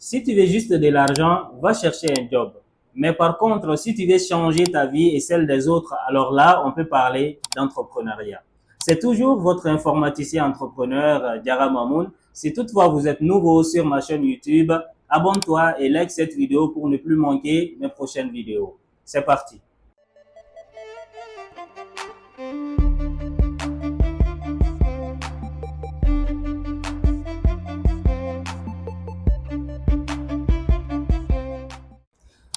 Si tu veux juste de l'argent, va chercher un job. Mais par contre, si tu veux changer ta vie et celle des autres, alors là, on peut parler d'entrepreneuriat. C'est toujours votre informaticien entrepreneur, Diarra Mamoun. Si toutefois vous êtes nouveau sur ma chaîne YouTube, abonne-toi et like cette vidéo pour ne plus manquer mes prochaines vidéos. C'est parti.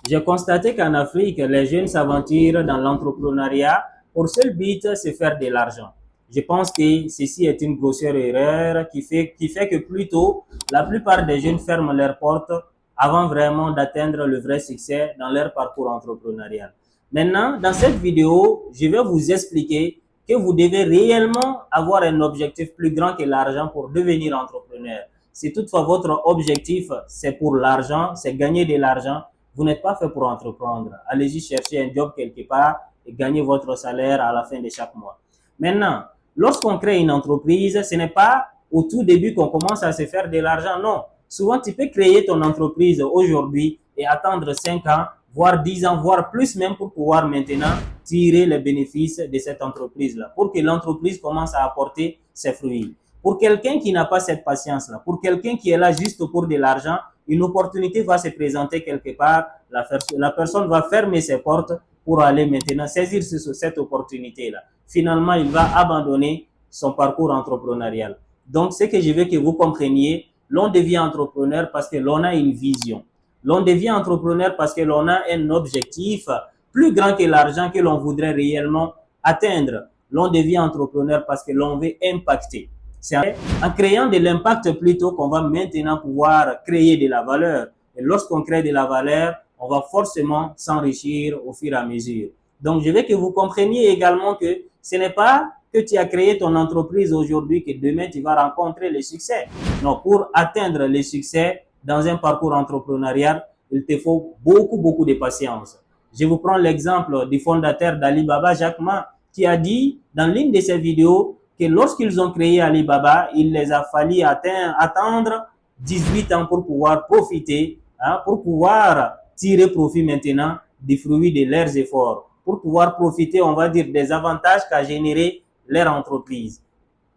J'ai constaté qu'en Afrique, les jeunes s'aventurent dans l'entrepreneuriat pour seul but se faire de l'argent. Je pense que ceci est une grossière erreur qui fait que plutôt la plupart des jeunes ferment leurs portes avant vraiment d'atteindre le vrai succès dans leur parcours entrepreneurial. Maintenant, dans cette vidéo, je vais vous expliquer que vous devez réellement avoir un objectif plus grand que l'argent pour devenir entrepreneur. Si toutefois votre objectif, c'est pour l'argent, c'est gagner de l'argent, vous n'êtes pas fait pour entreprendre. Allez-y chercher un job quelque part et gagner votre salaire à la fin de chaque mois. Maintenant, lorsqu'on crée une entreprise, ce n'est pas au tout début qu'on commence à se faire de l'argent, non. Souvent, tu peux créer ton entreprise aujourd'hui et attendre 5 ans, voire 10 ans, voire plus même pour pouvoir maintenant tirer les bénéfices de cette entreprise-là, pour que l'entreprise commence à apporter ses fruits. Pour quelqu'un qui n'a pas cette patience-là, pour quelqu'un qui est là juste pour de l'argent, une opportunité va se présenter quelque part, la personne va fermer ses portes pour aller maintenant saisir cette opportunité-là. Finalement, il va abandonner son parcours entrepreneurial. Donc, ce que je veux que vous compreniez, l'on devient entrepreneur parce que l'on a une vision. L'on devient entrepreneur parce que l'on a un objectif plus grand que l'argent que l'on voudrait réellement atteindre. L'on devient entrepreneur parce que l'on veut impacter. C'est en créant de l'impact plutôt qu'on va maintenant pouvoir créer de la valeur. Et lorsqu'on crée de la valeur, on va forcément s'enrichir au fur et à mesure. Donc, je veux que vous compreniez également que ce n'est pas que tu as créé ton entreprise aujourd'hui que demain tu vas rencontrer le succès. Non, pour atteindre le succès dans un parcours entrepreneurial, il te faut beaucoup de patience. Je vous prends l'exemple du fondateur d'Alibaba, Jack Ma, qui a dit dans l'une de ses vidéos que lorsqu'ils ont créé Alibaba, il les a fallu attendre 18 ans pour pouvoir profiter, pour pouvoir tirer profit maintenant des fruits de leurs efforts, pour pouvoir profiter, on va dire, des avantages qu'a généré leur entreprise.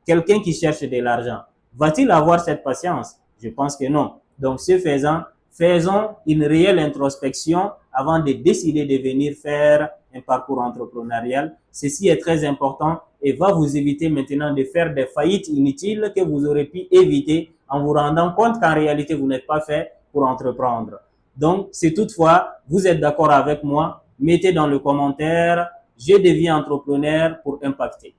Quelqu'un qui cherche de l'argent, va-t-il avoir cette patience? Je pense que non. Donc, ce faisant, faisons une réelle introspection avant de décider de venir faire un parcours entrepreneurial. Ceci est très important et va vous éviter maintenant de faire des faillites inutiles que vous aurez pu éviter en vous rendant compte qu'en réalité, vous n'êtes pas fait pour entreprendre. Donc, si toutefois, vous êtes d'accord avec moi, mettez dans le commentaire « Je deviens entrepreneur pour impacter ».